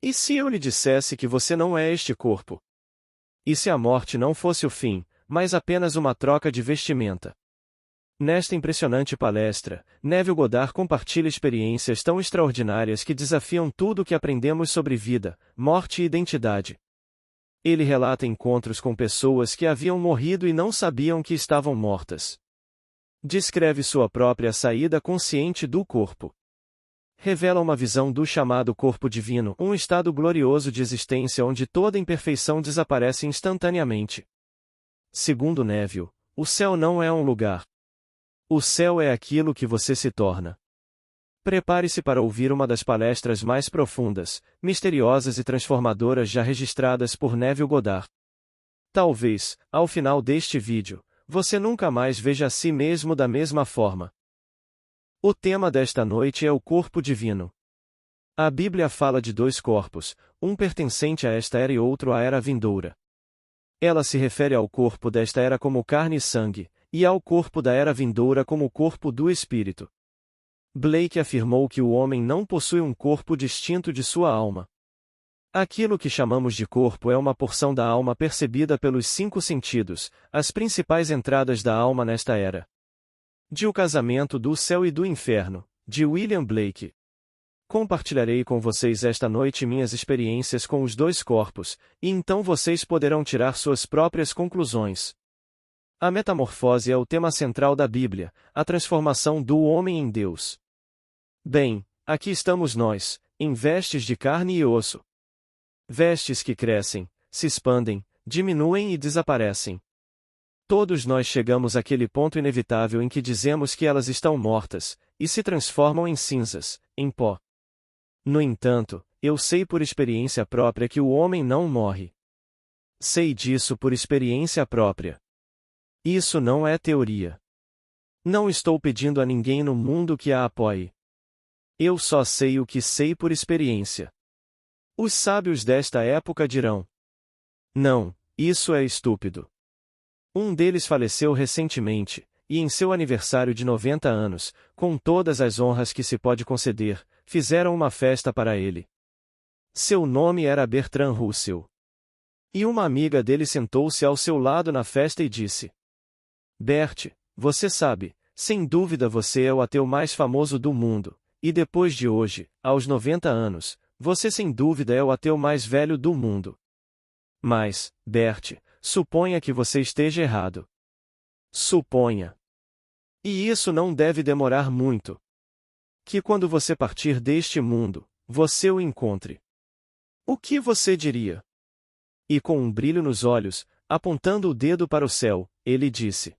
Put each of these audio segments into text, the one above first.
E se eu lhe dissesse que você não é este corpo? E se a morte não fosse o fim, mas apenas uma troca de vestimenta? Nesta impressionante palestra, Neville Goddard compartilha experiências tão extraordinárias que desafiam tudo o que aprendemos sobre vida, morte e identidade. Ele relata encontros com pessoas que haviam morrido e não sabiam que estavam mortas. Descreve sua própria saída consciente do corpo. Revela uma visão do chamado corpo divino, um estado glorioso de existência onde toda imperfeição desaparece instantaneamente. Segundo Neville, o céu não é um lugar. O céu é aquilo que você se torna. Prepare-se para ouvir uma das palestras mais profundas, misteriosas e transformadoras já registradas por Neville Goddard. Talvez, ao final deste vídeo, você nunca mais veja a si mesmo da mesma forma. O tema desta noite é o corpo divino. A Bíblia fala de dois corpos, um pertencente a esta era e outro à era vindoura. Ela se refere ao corpo desta era como carne e sangue, e ao corpo da era vindoura como o corpo do espírito. Blake afirmou que o homem não possui um corpo distinto de sua alma. Aquilo que chamamos de corpo é uma porção da alma percebida pelos 5 sentidos, as principais entradas da alma nesta era. De O Casamento do Céu e do Inferno, de William Blake. Compartilharei com vocês esta noite minhas experiências com os dois corpos, e então vocês poderão tirar suas próprias conclusões. A metamorfose é o tema central da Bíblia, a transformação do homem em Deus. Bem, aqui estamos nós, em vestes de carne e osso. Vestes que crescem, se expandem, diminuem e desaparecem. Todos nós chegamos àquele ponto inevitável em que dizemos que elas estão mortas, e se transformam em cinzas, em pó. No entanto, eu sei por experiência própria que o homem não morre. Sei disso por experiência própria. Isso não é teoria. Não estou pedindo a ninguém no mundo que a apoie. Eu só sei o que sei por experiência. Os sábios desta época dirão: não, isso é estúpido. Um deles faleceu recentemente, e em seu aniversário de 90 anos, com todas as honras que se pode conceder, fizeram uma festa para ele. Seu nome era Bertrand Russell. E uma amiga dele sentou-se ao seu lado na festa e disse: Bert, você sabe, sem dúvida você é o ateu mais famoso do mundo, e depois de hoje, aos 90 anos, você sem dúvida é o ateu mais velho do mundo. Mas, Bert, suponha que você esteja errado. Suponha. E isso não deve demorar muito. Que quando você partir deste mundo, você o encontre. O que você diria? E com um brilho nos olhos, apontando o dedo para o céu, ele disse: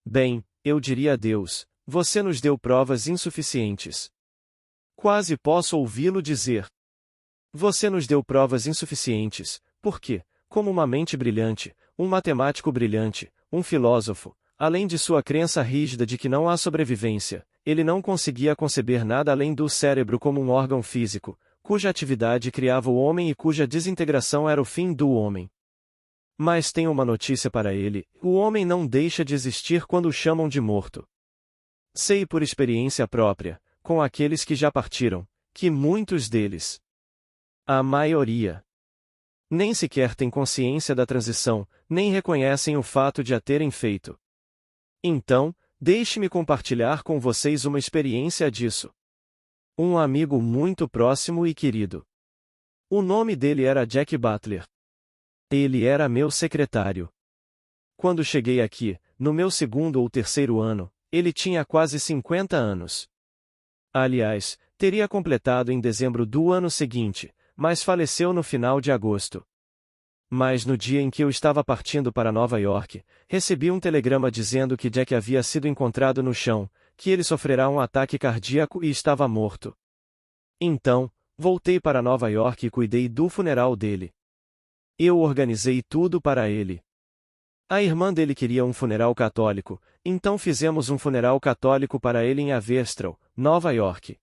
bem, eu diria a Deus, você nos deu provas insuficientes. Quase posso ouvi-lo dizer: você nos deu provas insuficientes, porque, como uma mente brilhante, um matemático brilhante, um filósofo, além de sua crença rígida de que não há sobrevivência, ele não conseguia conceber nada além do cérebro como um órgão físico, cuja atividade criava o homem e cuja desintegração era o fim do homem. Mas tenho uma notícia para ele: o homem não deixa de existir quando o chamam de morto. Sei por experiência própria, com aqueles que já partiram, que muitos deles, a maioria, nem sequer têm consciência da transição, nem reconhecem o fato de a terem feito. Então, deixe-me compartilhar com vocês uma experiência disso. Um amigo muito próximo e querido. O nome dele era Jack Butler. Ele era meu secretário. Quando cheguei aqui, no meu 2º ou 3º ano, ele tinha quase 50 anos. Aliás, teria completado em dezembro do ano seguinte, mas faleceu no final de agosto. Mas no dia em que eu estava partindo para Nova York, recebi um telegrama dizendo que Jack havia sido encontrado no chão, que ele sofrerá um ataque cardíaco e estava morto. Então, voltei para Nova York e cuidei do funeral dele. Eu organizei tudo para ele. A irmã dele queria um funeral católico, então fizemos um funeral católico para ele em Haverstraw, Nova York.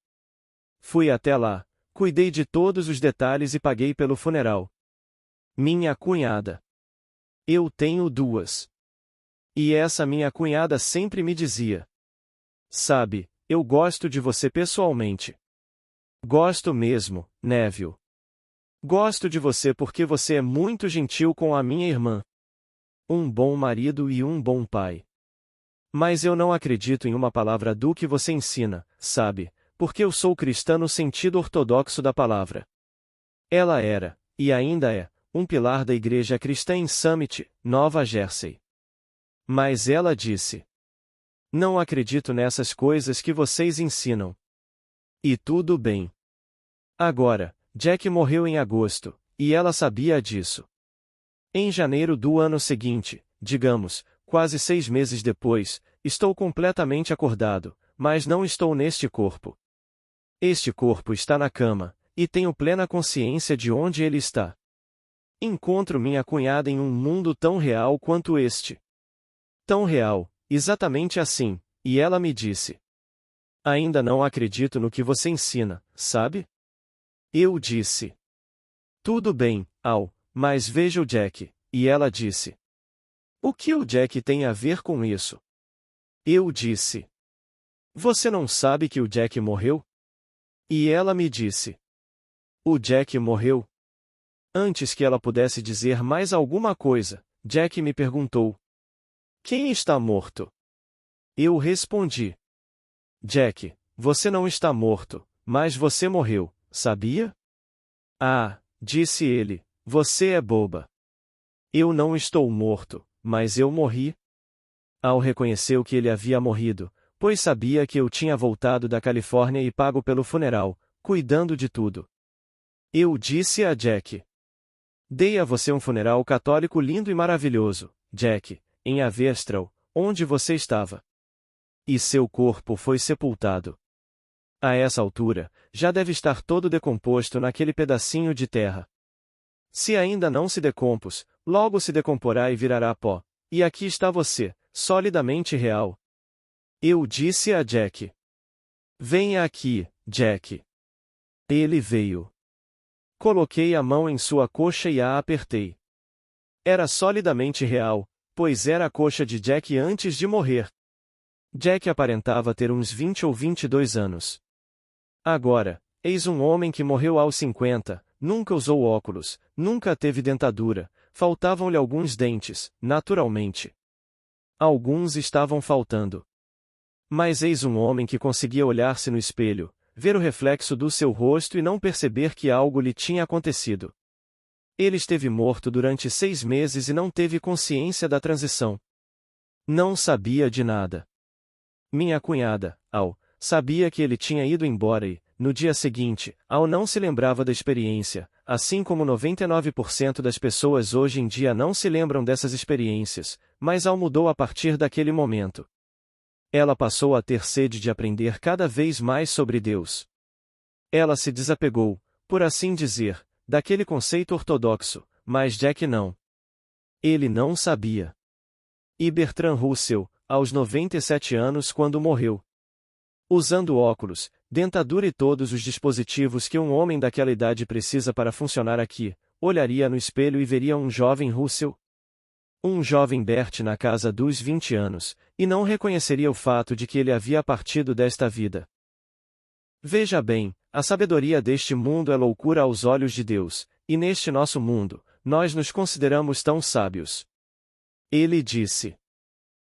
Fui até lá, cuidei de todos os detalhes e paguei pelo funeral. Minha cunhada. Eu tenho 2. E essa minha cunhada sempre me dizia: sabe, eu gosto de você pessoalmente. Gosto mesmo, Neville. Gosto de você porque você é muito gentil com a minha irmã. Um bom marido e um bom pai. Mas eu não acredito em uma palavra do que você ensina, sabe, porque eu sou cristã no sentido ortodoxo da palavra. Ela era, e ainda é, um pilar da igreja cristã em Summit, Nova Jersey. Mas ela disse: não acredito nessas coisas que vocês ensinam. E tudo bem. Agora, Jack morreu em agosto, e ela sabia disso. Em janeiro do ano seguinte, digamos, quase 6 meses depois, estou completamente acordado, mas não estou neste corpo. Este corpo está na cama, e tenho plena consciência de onde ele está. Encontro minha cunhada em um mundo tão real quanto este. Tão real, exatamente assim, e ela me disse: ainda não acredito no que você ensina, sabe? Eu disse: tudo bem, Al, mas veja o Jack, e ela disse: o que o Jack tem a ver com isso? Eu disse: você não sabe que o Jack morreu? E ela me disse: o Jack morreu? Antes que ela pudesse dizer mais alguma coisa, Jack me perguntou: quem está morto? Eu respondi: Jack, você não está morto, mas você morreu, sabia? Ah, disse ele, você é boba. Eu não estou morto, mas eu morri. Al reconheceu que ele havia morrido, pois sabia que eu tinha voltado da Califórnia e pago pelo funeral, cuidando de tudo. Eu disse a Jack: dei a você um funeral católico lindo e maravilhoso, Jack, em Avestral, onde você estava. E seu corpo foi sepultado. A essa altura, já deve estar todo decomposto naquele pedacinho de terra. Se ainda não se decompôs, logo se decomporá e virará pó. E aqui está você, solidamente real. Eu disse a Jack: venha aqui, Jack. Ele veio. Coloquei a mão em sua coxa e a apertei. Era solidamente real, pois era a coxa de Jack antes de morrer. Jack aparentava ter uns 20 ou 22 anos. Agora, eis um homem que morreu aos 50, nunca usou óculos, nunca teve dentadura, faltavam-lhe alguns dentes, naturalmente. Alguns estavam faltando. Mas eis um homem que conseguia olhar-se no espelho, ver o reflexo do seu rosto e não perceber que algo lhe tinha acontecido. Ele esteve morto durante 6 meses e não teve consciência da transição. Não sabia de nada. Minha cunhada, Al, sabia que ele tinha ido embora e, no dia seguinte, Al não se lembrava da experiência, assim como 99% das pessoas hoje em dia não se lembram dessas experiências, mas Al mudou a partir daquele momento. Ela passou a ter sede de aprender cada vez mais sobre Deus. Ela se desapegou, por assim dizer, daquele conceito ortodoxo, mas Jack não. Ele não sabia. E Bertrand Russell, aos 97 anos quando morreu. Usando óculos, dentadura e todos os dispositivos que um homem daquela idade precisa para funcionar aqui, olharia no espelho e veria um jovem Russell. Um jovem Bert na casa dos 20 anos, e não reconheceria o fato de que ele havia partido desta vida. Veja bem, a sabedoria deste mundo é loucura aos olhos de Deus, e neste nosso mundo, nós nos consideramos tão sábios. Ele disse: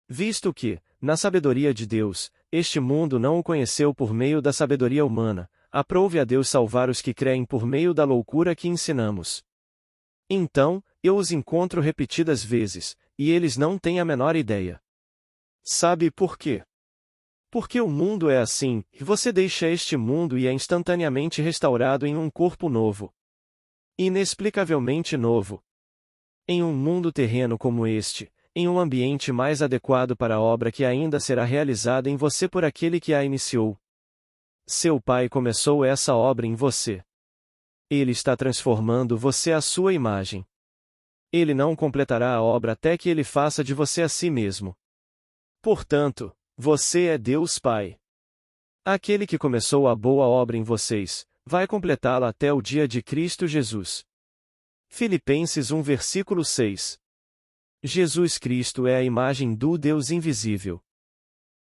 visto que, na sabedoria de Deus, este mundo não o conheceu por meio da sabedoria humana, aprove a Deus salvar os que creem por meio da loucura que ensinamos. Então, eu os encontro repetidas vezes, e eles não têm a menor ideia. Sabe por quê? Porque o mundo é assim, e você deixa este mundo e é instantaneamente restaurado em um corpo novo. Inexplicavelmente novo. Em um mundo terreno como este, em um ambiente mais adequado para a obra que ainda será realizada em você por aquele que a iniciou. Seu Pai começou essa obra em você. Ele está transformando você à sua imagem. Ele não completará a obra até que ele faça de você a si mesmo. Portanto, você é Deus Pai. Aquele que começou a boa obra em vocês, vai completá-la até o dia de Cristo Jesus. Filipenses 1 versículo 6. Jesus Cristo é a imagem do Deus invisível.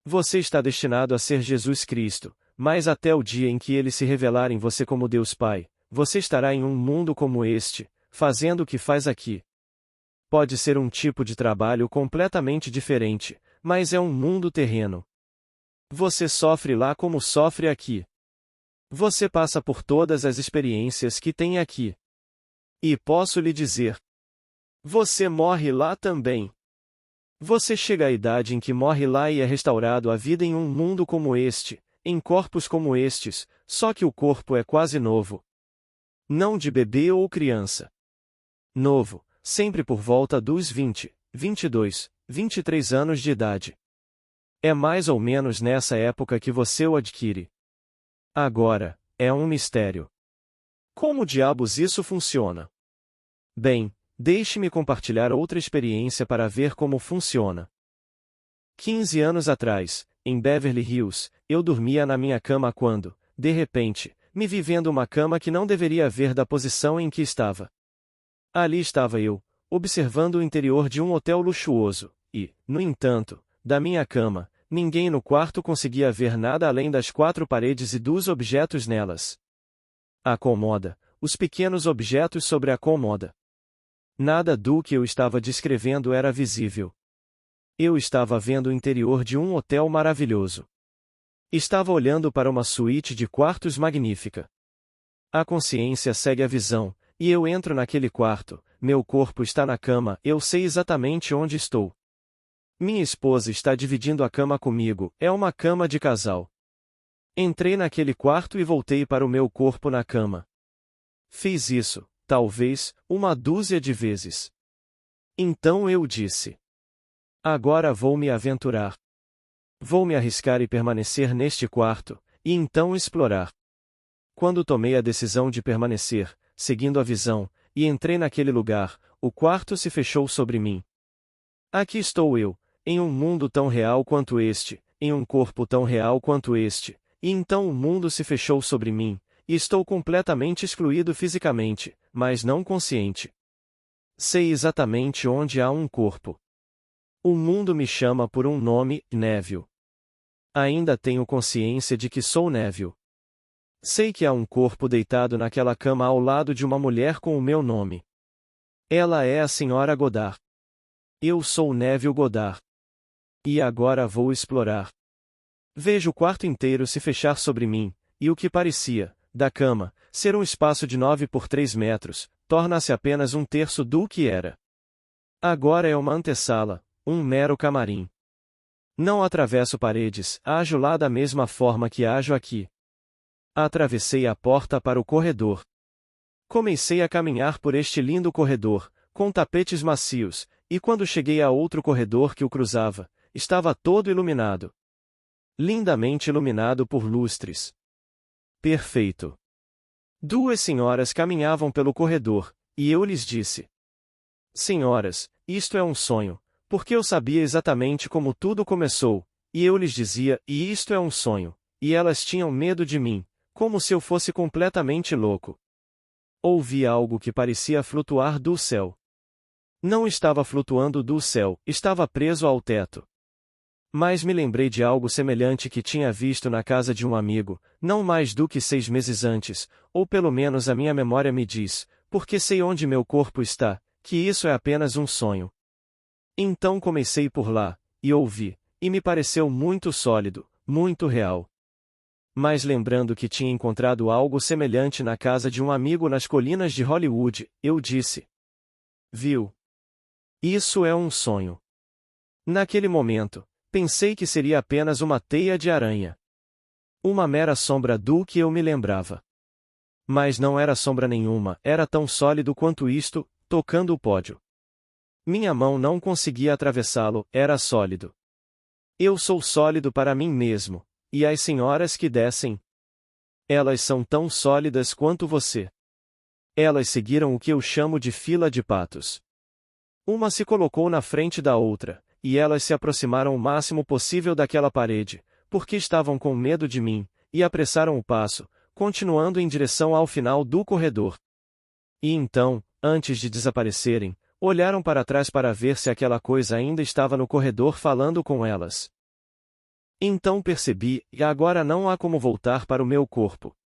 Você está destinado a ser Jesus Cristo, mas até o dia em que ele se revelar em você como Deus Pai, você estará em um mundo como este, fazendo o que faz aqui. Pode ser um tipo de trabalho completamente diferente, mas é um mundo terreno. Você sofre lá como sofre aqui. Você passa por todas as experiências que tem aqui. E posso lhe dizer: você morre lá também. Você chega à idade em que morre lá e é restaurado à vida em um mundo como este, em corpos como estes, só que o corpo é quase novo. Não de bebê ou criança. Novo, sempre por volta dos 20, 22, 23 anos de idade. É mais ou menos nessa época que você o adquire. Agora, é um mistério. Como diabos isso funciona? Bem, deixe-me compartilhar outra experiência para ver como funciona. 15 anos atrás, em Beverly Hills, eu dormia na minha cama quando, de repente, me vi vendo uma cama que não deveria ver da posição em que estava. Ali estava eu, observando o interior de um hotel luxuoso, e, no entanto, da minha cama, ninguém no quarto conseguia ver nada além das 4 paredes e dos objetos nelas. A cômoda, os pequenos objetos sobre a cômoda. Nada do que eu estava descrevendo era visível. Eu estava vendo o interior de um hotel maravilhoso. Estava olhando para uma suíte de quartos magnífica. A consciência segue a visão, e eu entro naquele quarto, meu corpo está na cama, eu sei exatamente onde estou. Minha esposa está dividindo a cama comigo, é uma cama de casal. Entrei naquele quarto e voltei para o meu corpo na cama. Fiz isso, talvez, uma dúzia de vezes. Então eu disse: agora vou me aventurar. Vou me arriscar e permanecer neste quarto, e então explorar. Quando tomei a decisão de permanecer, seguindo a visão, e entrei naquele lugar, o quarto se fechou sobre mim. Aqui estou eu, em um mundo tão real quanto este, em um corpo tão real quanto este, e então o mundo se fechou sobre mim, e estou completamente excluído fisicamente, mas não consciente. Sei exatamente onde há um corpo. O mundo me chama por um nome, Neville. Ainda tenho consciência de que sou Neville. Sei que há um corpo deitado naquela cama ao lado de uma mulher com o meu nome. Ela é a Sra. Goddard. Eu sou Neville Goddard. E agora vou explorar. Vejo o quarto inteiro se fechar sobre mim, e o que parecia, da cama, ser um espaço de 9 por 3 metros, torna-se apenas um terço do que era. Agora é uma antessala, um mero camarim. Não atravesso paredes, ajo lá da mesma forma que ajo aqui. Atravessei a porta para o corredor. Comecei a caminhar por este lindo corredor, com tapetes macios, e quando cheguei a outro corredor que o cruzava, estava todo iluminado. Lindamente iluminado por lustres. Perfeito. 2 senhoras caminhavam pelo corredor, e eu lhes disse: senhoras, isto é um sonho, porque eu sabia exatamente como tudo começou, e eu lhes dizia, e isto é um sonho, e elas tinham medo de mim, como se eu fosse completamente louco. Ouvi algo que parecia flutuar do céu. Não estava flutuando do céu, estava preso ao teto. Mas me lembrei de algo semelhante que tinha visto na casa de um amigo, não mais do que 6 meses antes, ou pelo menos a minha memória me diz, porque sei onde meu corpo está, que isso é apenas um sonho. Então comecei por lá, e ouvi, e me pareceu muito sólido, muito real. Mas lembrando que tinha encontrado algo semelhante na casa de um amigo nas colinas de Hollywood, eu disse: viu? Isso é um sonho. Naquele momento, pensei que seria apenas uma teia de aranha. Uma mera sombra do que eu me lembrava. Mas não era sombra nenhuma, era tão sólido quanto isto, tocando o pódio. Minha mão não conseguia atravessá-lo, era sólido. Eu sou sólido para mim mesmo, e as senhoras que descem? Elas são tão sólidas quanto você. Elas seguiram o que eu chamo de fila de patos. Uma se colocou na frente da outra, e elas se aproximaram o máximo possível daquela parede, porque estavam com medo de mim, e apressaram o passo, continuando em direção ao final do corredor. E então, antes de desaparecerem, olharam para trás para ver se aquela coisa ainda estava no corredor falando com elas. Então percebi, e agora não há como voltar para o meu corpo.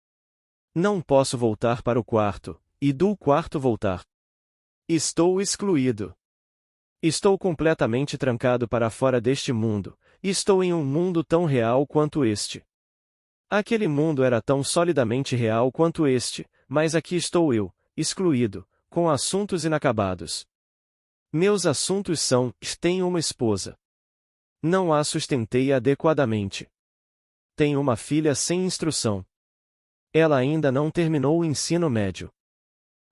Não posso voltar para o quarto, e do quarto voltar. Estou excluído. Estou completamente trancado para fora deste mundo, e estou em um mundo tão real quanto este. Aquele mundo era tão solidamente real quanto este, mas aqui estou eu, excluído, com assuntos inacabados. Meus assuntos são: tenho uma esposa. Não a sustentei adequadamente. Tenho uma filha sem instrução. Ela ainda não terminou o ensino médio.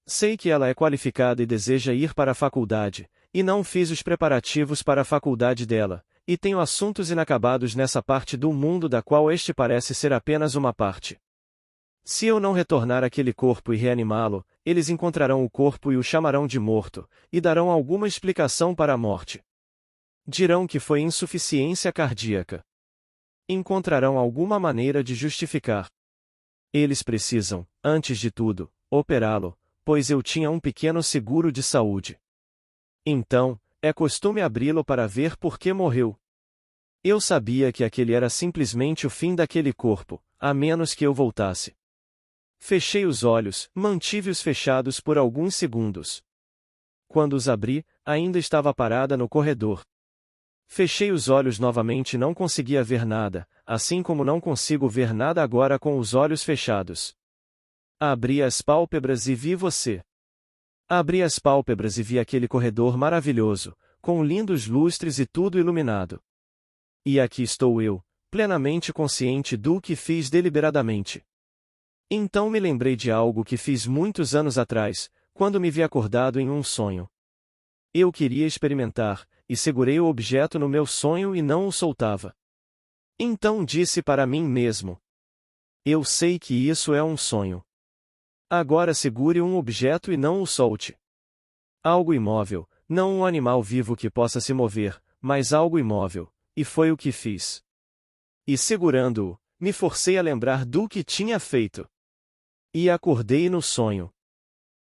Sei que ela é qualificada e deseja ir para a faculdade, e não fiz os preparativos para a faculdade dela, e tenho assuntos inacabados nessa parte do mundo da qual este parece ser apenas uma parte. Se eu não retornar àquele corpo e reanimá-lo, eles encontrarão o corpo e o chamarão de morto, e darão alguma explicação para a morte. Dirão que foi insuficiência cardíaca. Encontrarão alguma maneira de justificar. Eles precisam, antes de tudo, operá-lo, pois eu tinha um pequeno seguro de saúde. Então, é costume abri-lo para ver por que morreu. Eu sabia que aquele era simplesmente o fim daquele corpo, a menos que eu voltasse. Fechei os olhos, mantive-os fechados por alguns segundos. Quando os abri, ainda estava parada no corredor. Fechei os olhos novamente e não conseguia ver nada, assim como não consigo ver nada agora com os olhos fechados. Abri as pálpebras e vi você. Abri as pálpebras e vi aquele corredor maravilhoso, com lindos lustres e tudo iluminado. E aqui estou eu, plenamente consciente do que fiz deliberadamente. Então me lembrei de algo que fiz muitos anos atrás, quando me vi acordado em um sonho. Eu queria experimentar, e segurei o objeto no meu sonho e não o soltava. Então disse para mim mesmo: eu sei que isso é um sonho. Agora segure um objeto e não o solte. Algo imóvel, não um animal vivo que possa se mover, mas algo imóvel, e foi o que fiz. E segurando-o, me forcei a lembrar do que tinha feito. E acordei no sonho.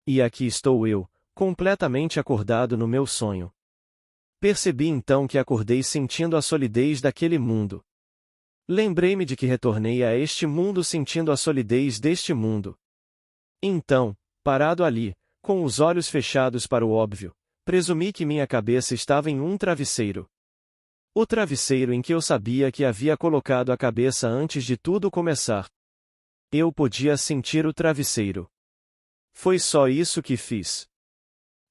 E aqui estou eu, completamente acordado no meu sonho. Percebi então que acordei sentindo a solidez daquele mundo. Lembrei-me de que retornei a este mundo sentindo a solidez deste mundo. Então, parado ali, com os olhos fechados para o óbvio, presumi que minha cabeça estava em um travesseiro. O travesseiro em que eu sabia que havia colocado a cabeça antes de tudo começar. Eu podia sentir o travesseiro. Foi só isso que fiz.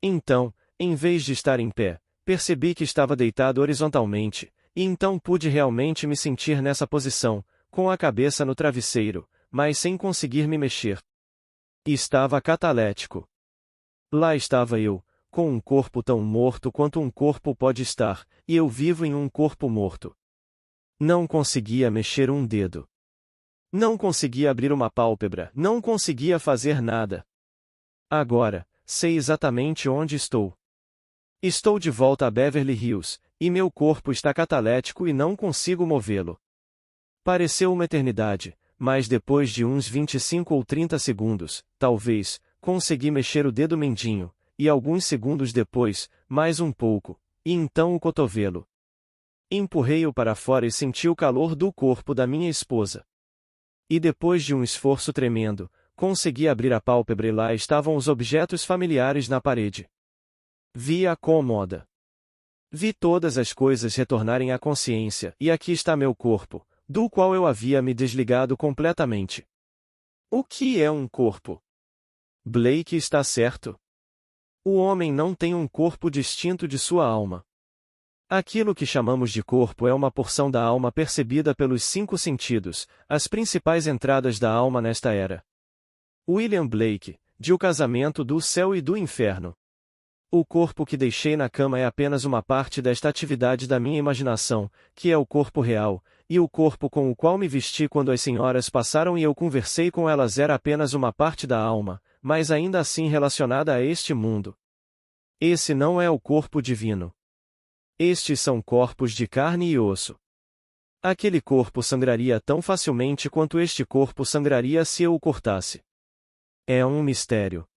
Então, em vez de estar em pé, percebi que estava deitado horizontalmente, e então pude realmente me sentir nessa posição, com a cabeça no travesseiro, mas sem conseguir me mexer. Estava catalético. Lá estava eu, com um corpo tão morto quanto um corpo pode estar, e eu vivo em um corpo morto. Não conseguia mexer um dedo. Não conseguia abrir uma pálpebra, não conseguia fazer nada. Agora, sei exatamente onde estou. Estou de volta a Beverly Hills, e meu corpo está catalético e não consigo movê-lo. Pareceu uma eternidade, mas depois de uns 25 ou 30 segundos, talvez, consegui mexer o dedo mindinho, e alguns segundos depois, mais um pouco, e então o cotovelo. Empurrei-o para fora e senti o calor do corpo da minha esposa. E depois de um esforço tremendo, consegui abrir a pálpebra e lá estavam os objetos familiares na parede. Vi a cômoda. Vi todas as coisas retornarem à consciência, e aqui está meu corpo, do qual eu havia me desligado completamente. O que é um corpo? Blake está certo. O homem não tem um corpo distinto de sua alma. Aquilo que chamamos de corpo é uma porção da alma percebida pelos 5 sentidos, as principais entradas da alma nesta era. William Blake, de O Casamento do Céu e do Inferno. O corpo que deixei na cama é apenas uma parte desta atividade da minha imaginação, que é o corpo real, e o corpo com o qual me vesti quando as senhoras passaram e eu conversei com elas era apenas uma parte da alma, mas ainda assim relacionada a este mundo. Esse não é o corpo divino. Estes são corpos de carne e osso. Aquele corpo sangraria tão facilmente quanto este corpo sangraria se eu o cortasse. É um mistério.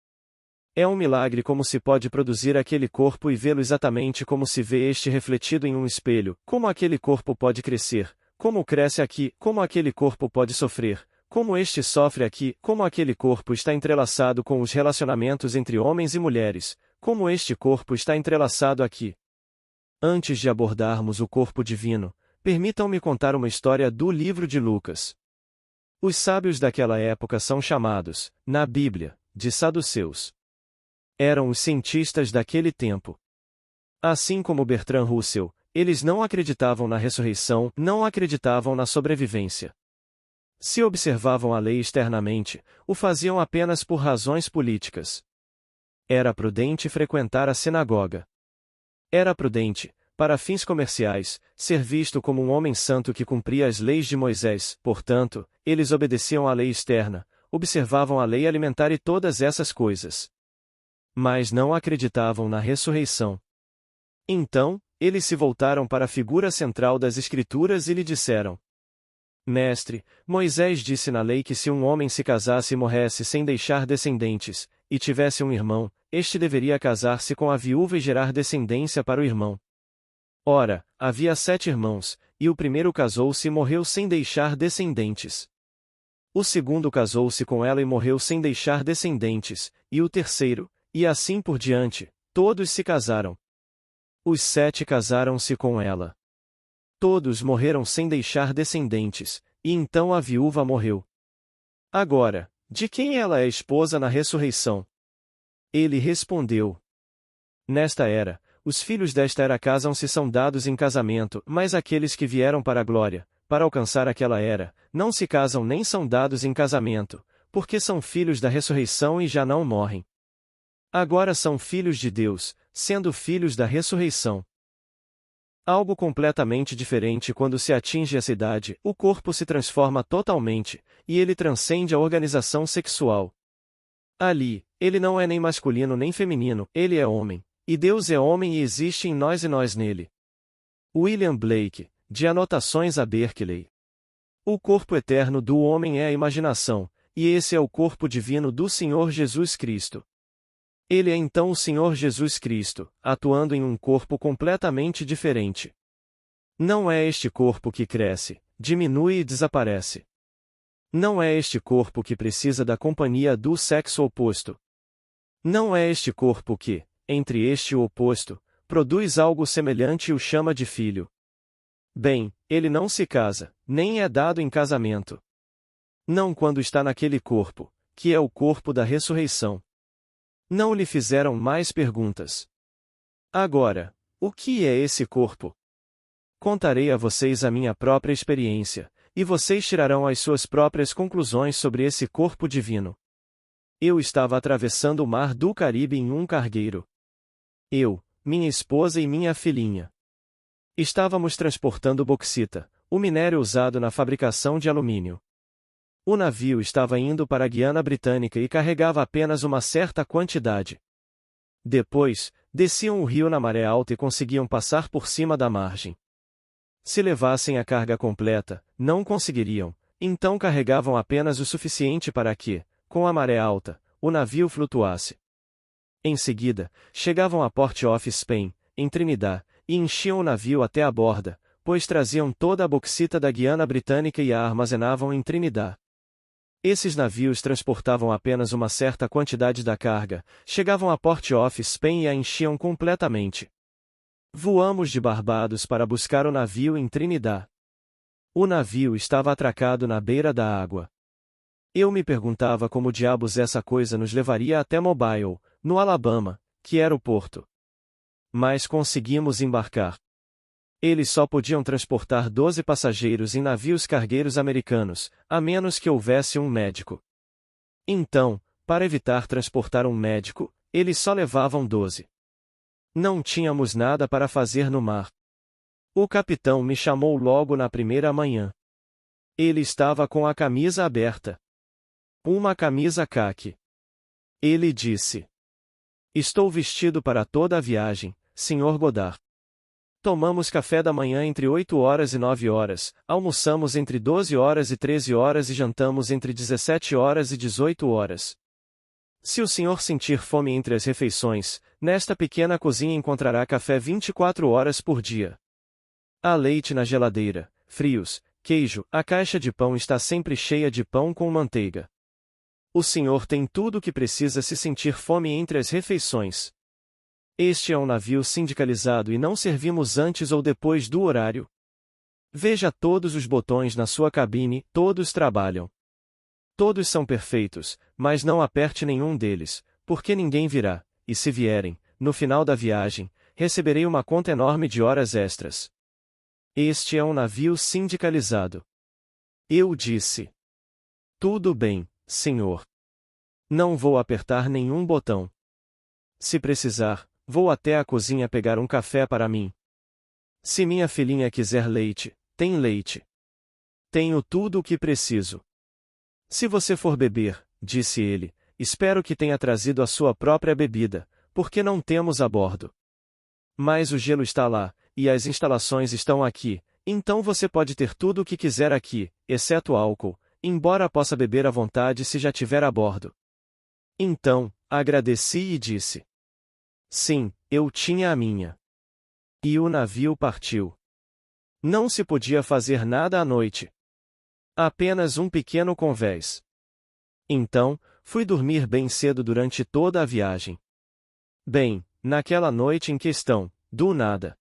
É um milagre como se pode produzir aquele corpo e vê-lo exatamente como se vê este refletido em um espelho, como aquele corpo pode crescer, como cresce aqui, como aquele corpo pode sofrer, como este sofre aqui, como aquele corpo está entrelaçado com os relacionamentos entre homens e mulheres, como este corpo está entrelaçado aqui. Antes de abordarmos o corpo divino, permitam-me contar uma história do livro de Lucas. Os sábios daquela época são chamados, na Bíblia, de saduceus. Eram os cientistas daquele tempo. Assim como Bertrand Russell, eles não acreditavam na ressurreição, não acreditavam na sobrevivência. Se observavam a lei externamente, o faziam apenas por razões políticas. Era prudente frequentar a sinagoga. Era prudente, para fins comerciais, ser visto como um homem santo que cumpria as leis de Moisés, portanto, eles obedeciam à lei externa, observavam a lei alimentar e todas essas coisas. Mas não acreditavam na ressurreição. Então, eles se voltaram para a figura central das Escrituras e lhe disseram: Mestre, Moisés disse na lei que se um homem se casasse e morresse sem deixar descendentes, e tivesse um irmão, este deveria casar-se com a viúva e gerar descendência para o irmão. Ora, havia 7 irmãos, e o primeiro casou-se e morreu sem deixar descendentes. O segundo casou-se com ela e morreu sem deixar descendentes, e o terceiro, e assim por diante, todos se casaram. Os 7 casaram-se com ela. Todos morreram sem deixar descendentes, e então a viúva morreu. Agora, de quem ela é esposa na ressurreição? Ele respondeu: Nesta era, os filhos desta era casam-se são dados em casamento, mas aqueles que vieram para a glória, para alcançar aquela era, não se casam nem são dados em casamento, porque são filhos da ressurreição e já não morrem. Agora são filhos de Deus, sendo filhos da ressurreição. Algo completamente diferente quando se atinge essa idade, o corpo se transforma totalmente, e ele transcende a organização sexual. Ali, ele não é nem masculino nem feminino, ele é homem, e Deus é homem e existe em nós e nós nele. William Blake, de Anotações a Berkeley. O corpo eterno do homem é a imaginação, e esse é o corpo divino do Senhor Jesus Cristo. Ele é então o Senhor Jesus Cristo, atuando em um corpo completamente diferente. Não é este corpo que cresce, diminui e desaparece. Não é este corpo que precisa da companhia do sexo oposto. Não é este corpo que, entre este e o oposto, produz algo semelhante e o chama de filho. Bem, ele não se casa, nem é dado em casamento. Não quando está naquele corpo, que é o corpo da ressurreição. Não lhe fizeram mais perguntas. Agora, o que é esse corpo? Contarei a vocês a minha própria experiência, e vocês tirarão as suas próprias conclusões sobre esse corpo divino. Eu estava atravessando o mar do Caribe em um cargueiro. Eu, minha esposa e minha filhinha. Estávamos transportando bauxita, o minério usado na fabricação de alumínio. O navio estava indo para a Guiana Britânica e carregava apenas uma certa quantidade. Depois, desciam o rio na maré alta e conseguiam passar por cima da margem. Se levassem a carga completa, não conseguiriam, então carregavam apenas o suficiente para que, com a maré alta, o navio flutuasse. Em seguida, chegavam a Port of Spain, em Trinidad, e enchiam o navio até a borda, pois traziam toda a bauxita da Guiana Britânica e a armazenavam em Trinidad. Esses navios transportavam apenas uma certa quantidade da carga, chegavam a Port of Spain e a enchiam completamente. Voamos de Barbados para buscar o navio em Trinidad. O navio estava atracado na beira da água. Eu me perguntava como diabos essa coisa nos levaria até Mobile, no Alabama, que era o porto. Mas conseguimos embarcar. Eles só podiam transportar 12 passageiros em navios cargueiros americanos, a menos que houvesse um médico. Então, para evitar transportar um médico, eles só levavam 12. Não tínhamos nada para fazer no mar. O capitão me chamou logo na primeira manhã. Ele estava com a camisa aberta. Uma camisa caque. Ele disse: Estou vestido para toda a viagem, Sr. Goddard. Tomamos café da manhã entre 8 horas e 9 horas, almoçamos entre 12 horas e 13 horas e jantamos entre 17 horas e 18 horas. Se o senhor sentir fome entre as refeições, nesta pequena cozinha encontrará café 24 horas por dia. Há leite na geladeira, frios, queijo, a caixa de pão está sempre cheia de pão com manteiga. O senhor tem tudo o que precisa se sentir fome entre as refeições. Este é um navio sindicalizado e não servimos antes ou depois do horário. Veja todos os botões na sua cabine, todos trabalham. Todos são perfeitos, mas não aperte nenhum deles, porque ninguém virá, e se vierem, no final da viagem, receberei uma conta enorme de horas extras. Este é um navio sindicalizado. Eu disse. Tudo bem, senhor. Não vou apertar nenhum botão. Se precisar, vou até a cozinha pegar um café para mim. Se minha filhinha quiser leite, tem leite. Tenho tudo o que preciso. Se você for beber, disse ele, espero que tenha trazido a sua própria bebida, porque não temos a bordo. Mas o gelo está lá, e as instalações estão aqui, então você pode ter tudo o que quiser aqui, exceto álcool, embora possa beber à vontade se já tiver a bordo. Então, agradeci e disse. Sim, eu tinha a minha. E o navio partiu. Não se podia fazer nada à noite. Apenas um pequeno convés. Então, fui dormir bem cedo durante toda a viagem. Bem, naquela noite em questão, do nada.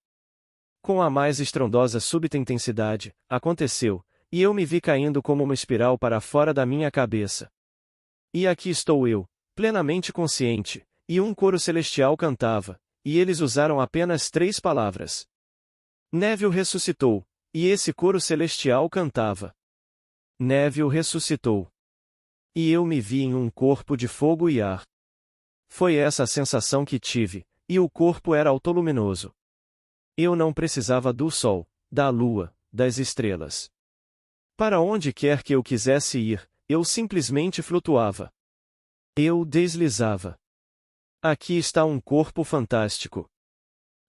Com a mais estrondosa súbita intensidade, aconteceu, e eu me vi caindo como uma espiral para fora da minha cabeça. E aqui estou eu, plenamente consciente, e um coro celestial cantava, e eles usaram apenas 3 palavras. Neville ressuscitou, e esse coro celestial cantava. Neville ressuscitou. E eu me vi em um corpo de fogo e ar. Foi essa a sensação que tive, e o corpo era autoluminoso. Eu não precisava do sol, da lua, das estrelas. Para onde quer que eu quisesse ir, eu simplesmente flutuava. Eu deslizava. Aqui está um corpo fantástico.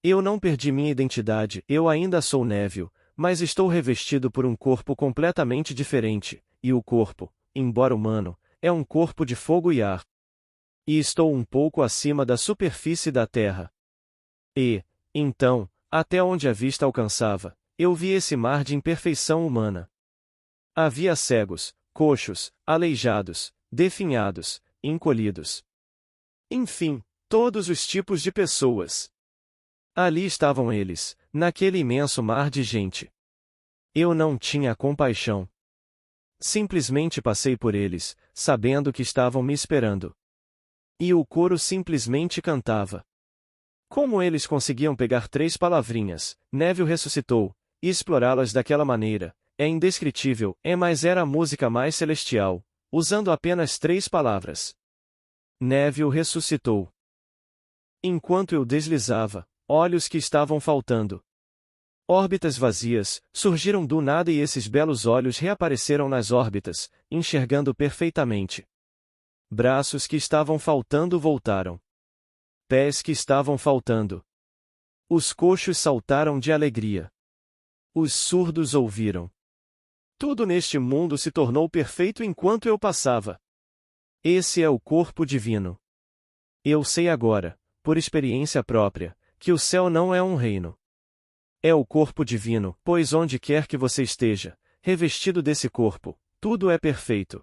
Eu não perdi minha identidade, eu ainda sou Neville, mas estou revestido por um corpo completamente diferente, e o corpo, embora humano, é um corpo de fogo e ar. E estou um pouco acima da superfície da Terra. E, então, até onde a vista alcançava, eu vi esse mar de imperfeição humana. Havia cegos, coxos, aleijados, definhados, encolhidos. Enfim, todos os tipos de pessoas. Ali estavam eles, naquele imenso mar de gente. Eu não tinha compaixão. Simplesmente passei por eles, sabendo que estavam me esperando. E o coro simplesmente cantava. Como eles conseguiam pegar 3 palavrinhas, Neville ressuscitou, e explorá-las daquela maneira, é indescritível, mas era a música mais celestial, usando apenas 3 palavras. Neville ressuscitou. Enquanto eu deslizava, olhos que estavam faltando. Órbitas vazias, surgiram do nada e esses belos olhos reapareceram nas órbitas, enxergando perfeitamente. Braços que estavam faltando voltaram. Pés que estavam faltando. Os coxos saltaram de alegria. Os surdos ouviram. Tudo neste mundo se tornou perfeito enquanto eu passava. Esse é o corpo divino. Eu sei agora, por experiência própria, que o céu não é um reino. É o corpo divino, pois onde quer que você esteja, revestido desse corpo, tudo é perfeito.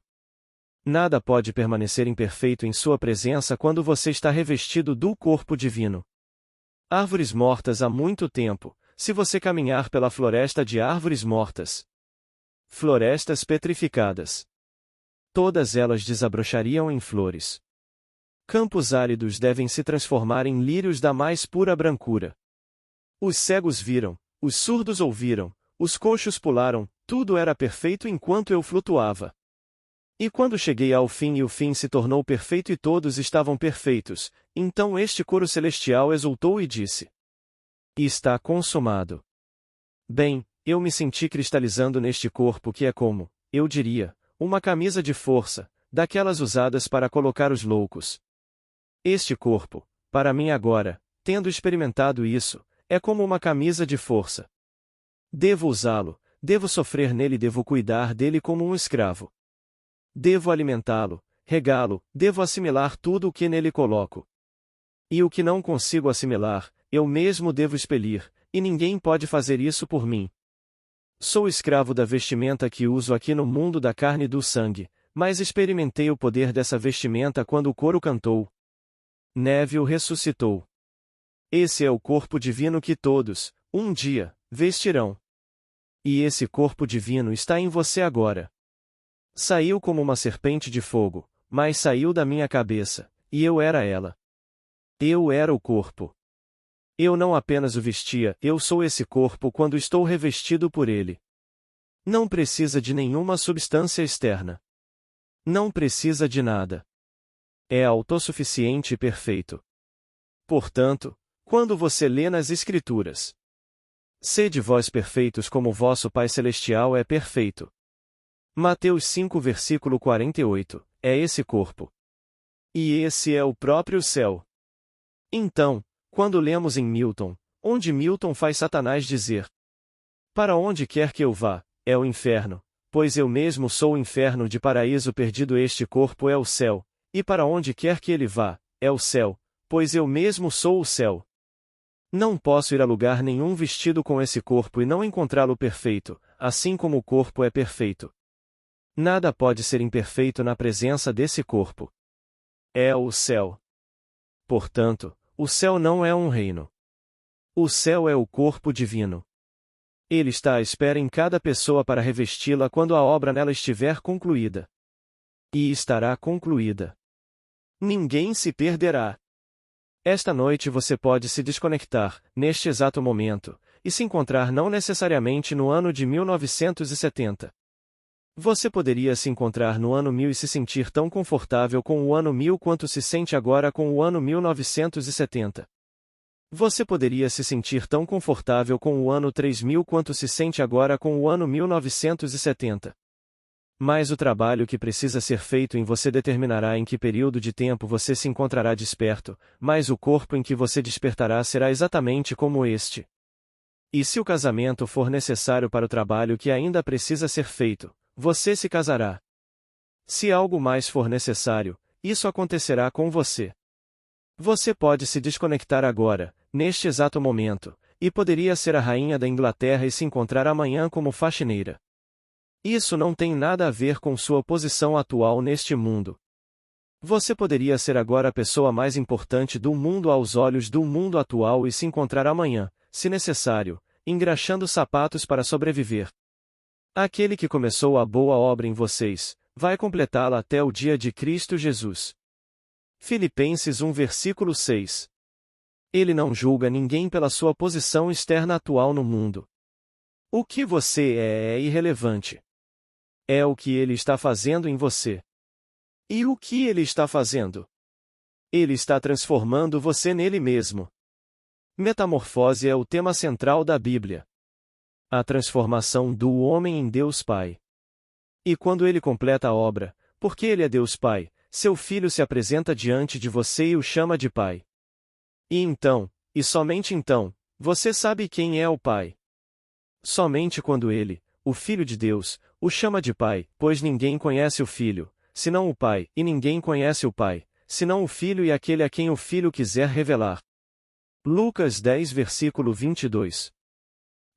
Nada pode permanecer imperfeito em sua presença quando você está revestido do corpo divino. Árvores mortas há muito tempo, se você caminhar pela floresta de árvores mortas. Florestas petrificadas. Todas elas desabrochariam em flores. Campos áridos devem se transformar em lírios da mais pura brancura. Os cegos viram, os surdos ouviram, os coxos pularam, tudo era perfeito enquanto eu flutuava. E quando cheguei ao fim e o fim se tornou perfeito e todos estavam perfeitos, então este coro celestial exultou e disse: Está consumado. Bem, eu me senti cristalizando neste corpo que é como, eu diria, uma camisa de força, daquelas usadas para colocar os loucos. Este corpo, para mim agora, tendo experimentado isso, é como uma camisa de força. Devo usá-lo, devo sofrer nele, devo cuidar dele como um escravo. Devo alimentá-lo, regá-lo, devo assimilar tudo o que nele coloco. E o que não consigo assimilar, eu mesmo devo expelir, e ninguém pode fazer isso por mim. Sou escravo da vestimenta que uso aqui no mundo da carne e do sangue, mas experimentei o poder dessa vestimenta quando o coro cantou. Neville ressuscitou. Esse é o corpo divino que todos, um dia, vestirão. E esse corpo divino está em você agora. Saiu como uma serpente de fogo, mas saiu da minha cabeça, e eu era ela. Eu era o corpo. Eu não apenas o vestia, eu sou esse corpo quando estou revestido por ele. Não precisa de nenhuma substância externa. Não precisa de nada. É autossuficiente e perfeito. Portanto, quando você lê nas Escrituras, sede vós perfeitos como vosso Pai Celestial é perfeito. Mateus 5 versículo 48, é esse corpo. E esse é o próprio céu. Então, quando lemos em Milton, onde Milton faz Satanás dizer: para onde quer que eu vá, é o inferno, pois eu mesmo sou o inferno de paraíso perdido, este corpo é o céu, e para onde quer que ele vá, é o céu, pois eu mesmo sou o céu. Não posso ir a lugar nenhum vestido com esse corpo e não encontrá-lo perfeito, assim como o corpo é perfeito. Nada pode ser imperfeito na presença desse corpo. É o céu. Portanto, o céu não é um reino. O céu é o corpo divino. Ele está à espera em cada pessoa para revesti-la quando a obra nela estiver concluída. E estará concluída. Ninguém se perderá. Esta noite você pode se desconectar, neste exato momento, e se encontrar não necessariamente no ano de 1970. Você poderia se encontrar no ano 1000 e se sentir tão confortável com o ano 1000 quanto se sente agora com o ano 1970. Você poderia se sentir tão confortável com o ano 3000 quanto se sente agora com o ano 1970. Mas o trabalho que precisa ser feito em você determinará em que período de tempo você se encontrará desperto, mas o corpo em que você despertará será exatamente como este. E se o casamento for necessário para o trabalho que ainda precisa ser feito, você se casará. Se algo mais for necessário, isso acontecerá com você. Você pode se desconectar agora, neste exato momento, e poderia ser a rainha da Inglaterra e se encontrar amanhã como faxineira. Isso não tem nada a ver com sua posição atual neste mundo. Você poderia ser agora a pessoa mais importante do mundo aos olhos do mundo atual e se encontrar amanhã, se necessário, engraxando sapatos para sobreviver. Aquele que começou a boa obra em vocês, vai completá-la até o dia de Cristo Jesus. Filipenses 1 versículo 6. Ele não julga ninguém pela sua posição externa atual no mundo. O que você é irrelevante. É o que ele está fazendo em você. E o que ele está fazendo? Ele está transformando você nele mesmo. Metamorfose é o tema central da Bíblia. A transformação do homem em Deus Pai. E quando ele completa a obra, porque ele é Deus Pai, seu Filho se apresenta diante de você e o chama de Pai. E então, e somente então, você sabe quem é o Pai. Somente quando ele, o Filho de Deus, o chama de Pai, pois ninguém conhece o Filho, senão o Pai, e ninguém conhece o Pai, senão o Filho e aquele a quem o Filho quiser revelar. Lucas 10 versículo 22.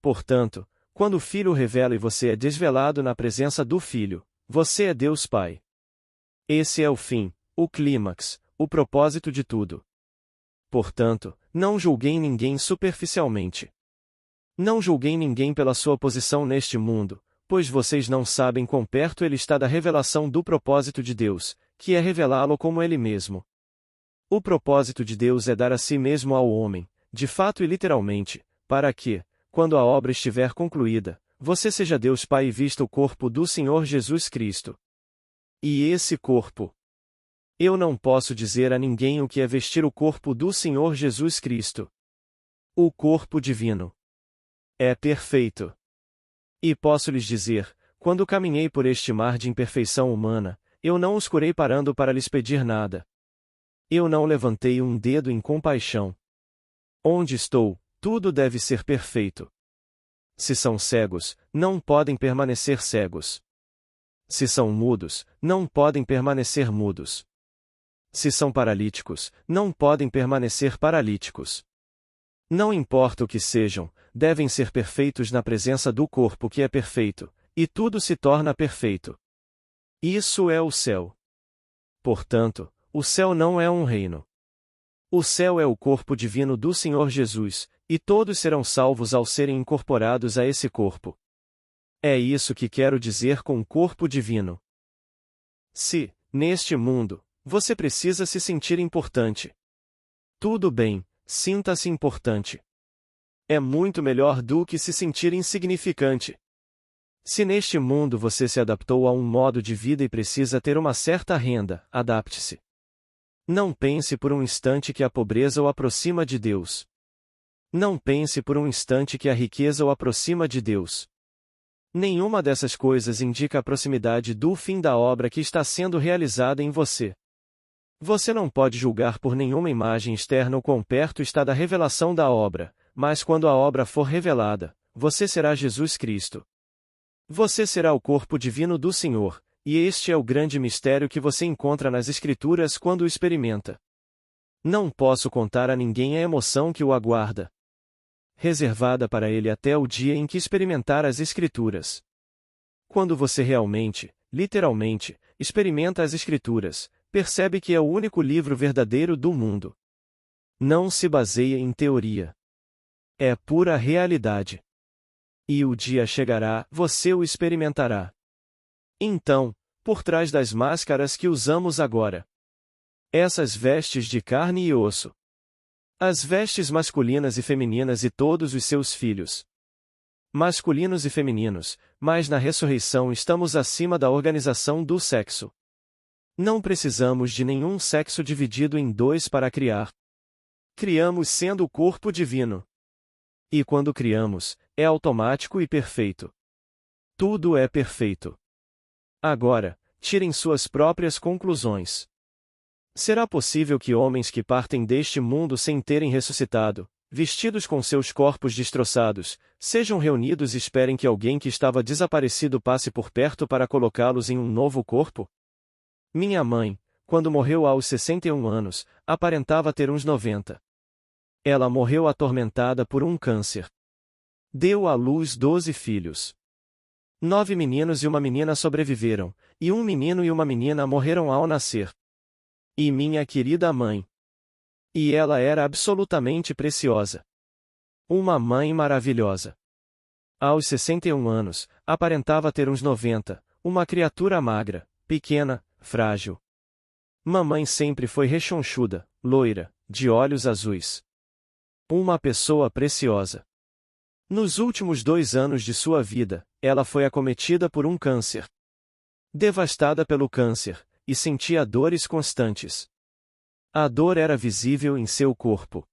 Portanto, quando o Filho revela e você é desvelado na presença do Filho, você é Deus Pai. Esse é o fim, o clímax, o propósito de tudo. Portanto, não julguem ninguém superficialmente. Não julguem ninguém pela sua posição neste mundo, pois vocês não sabem quão perto ele está da revelação do propósito de Deus, que é revelá-lo como ele mesmo. O propósito de Deus é dar a si mesmo ao homem, de fato e literalmente, para que, quando a obra estiver concluída, você seja Deus Pai e vista o corpo do Senhor Jesus Cristo. E esse corpo. Eu não posso dizer a ninguém o que é vestir o corpo do Senhor Jesus Cristo. O corpo divino. É perfeito. E posso lhes dizer, quando caminhei por este mar de imperfeição humana, eu não os curei parando para lhes pedir nada. Eu não levantei um dedo em compaixão. Onde estou, tudo deve ser perfeito. Se são cegos, não podem permanecer cegos. Se são mudos, não podem permanecer mudos. Se são paralíticos, não podem permanecer paralíticos. Não importa o que sejam, devem ser perfeitos na presença do corpo que é perfeito, e tudo se torna perfeito. Isso é o céu. Portanto, o céu não é um reino. O céu é o corpo divino do Senhor Jesus, e todos serão salvos ao serem incorporados a esse corpo. É isso que quero dizer com corpo divino. Se, neste mundo, você precisa se sentir importante. Tudo bem, sinta-se importante. É muito melhor do que se sentir insignificante. Se neste mundo você se adaptou a um modo de vida e precisa ter uma certa renda, adapte-se. Não pense por um instante que a pobreza o aproxima de Deus. Não pense por um instante que a riqueza o aproxima de Deus. Nenhuma dessas coisas indica a proximidade do fim da obra que está sendo realizada em você. Você não pode julgar por nenhuma imagem externa o quão perto está da revelação da obra, mas quando a obra for revelada, você será Jesus Cristo. Você será o corpo divino do Senhor, e este é o grande mistério que você encontra nas Escrituras quando o experimenta. Não posso contar a ninguém a emoção que o aguarda, reservada para ele até o dia em que experimentar as Escrituras. Quando você realmente, literalmente, experimenta as Escrituras, percebe que é o único livro verdadeiro do mundo. Não se baseia em teoria. É pura realidade. E o dia chegará, você o experimentará. Então, por trás das máscaras que usamos agora, essas vestes de carne e osso, as vestes masculinas e femininas e todos os seus filhos, masculinos e femininos, mas na ressurreição estamos acima da organização do sexo. Não precisamos de nenhum sexo dividido em dois para criar. Criamos sendo o corpo divino. E quando criamos, é automático e perfeito. Tudo é perfeito. Agora, tirem suas próprias conclusões. Será possível que homens que partem deste mundo sem terem ressuscitado, vestidos com seus corpos destroçados, sejam reunidos e esperem que alguém que estava desaparecido passe por perto para colocá-los em um novo corpo? Minha mãe, quando morreu aos 61 anos, aparentava ter uns 90. Ela morreu atormentada por um câncer. Deu à luz 12 filhos. 9 meninos e uma menina sobreviveram, e um menino e uma menina morreram ao nascer. E minha querida mãe. E ela era absolutamente preciosa. Uma mãe maravilhosa. Aos 61 anos, aparentava ter uns 90, uma criatura magra, pequena, frágil. Mamãe sempre foi rechonchuda, loira, de olhos azuis. Uma pessoa preciosa. Nos últimos 2 anos de sua vida, ela foi acometida por um câncer. Devastada pelo câncer, e sentia dores constantes. A dor era visível em seu corpo.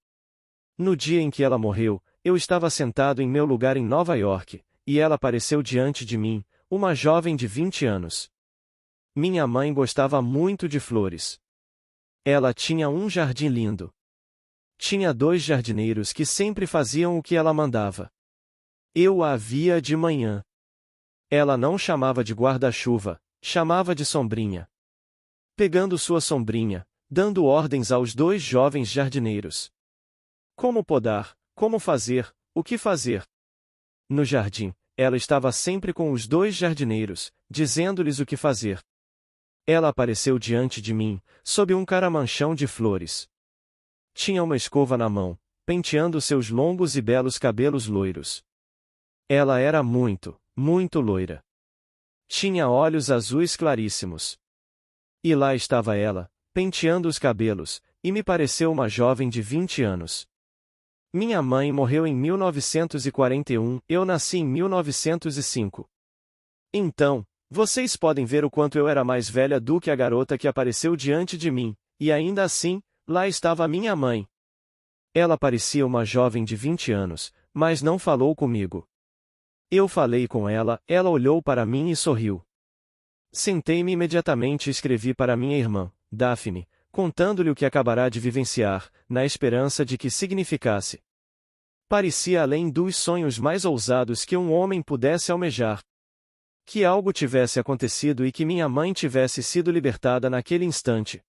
No dia em que ela morreu, eu estava sentado em meu lugar em Nova York, e ela apareceu diante de mim, uma jovem de 20 anos. Minha mãe gostava muito de flores. Ela tinha um jardim lindo. Tinha 2 jardineiros que sempre faziam o que ela mandava. Eu a via de manhã. Ela não chamava de guarda-chuva, chamava de sombrinha. Pegando sua sombrinha, dando ordens aos 2 jovens jardineiros. Como podar, como fazer, o que fazer. No jardim, ela estava sempre com os 2 jardineiros, dizendo-lhes o que fazer. Ela apareceu diante de mim, sob um caramanchão de flores. Tinha uma escova na mão, penteando seus longos e belos cabelos loiros. Ela era muito, muito loira. Tinha olhos azuis claríssimos. E lá estava ela, penteando os cabelos, e me pareceu uma jovem de 20 anos. Minha mãe morreu em 1941, eu nasci em 1905. Então, vocês podem ver o quanto eu era mais velha do que a garota que apareceu diante de mim, e ainda assim, lá estava minha mãe. Ela parecia uma jovem de 20 anos, mas não falou comigo. Eu falei com ela, ela olhou para mim e sorriu. Sentei-me imediatamente e escrevi para minha irmã, Daphne, contando-lhe o que acabará de vivenciar, na esperança de que significasse. Parecia além dos sonhos mais ousados que um homem pudesse almejar. Que algo tivesse acontecido e que minha mãe tivesse sido libertada naquele instante.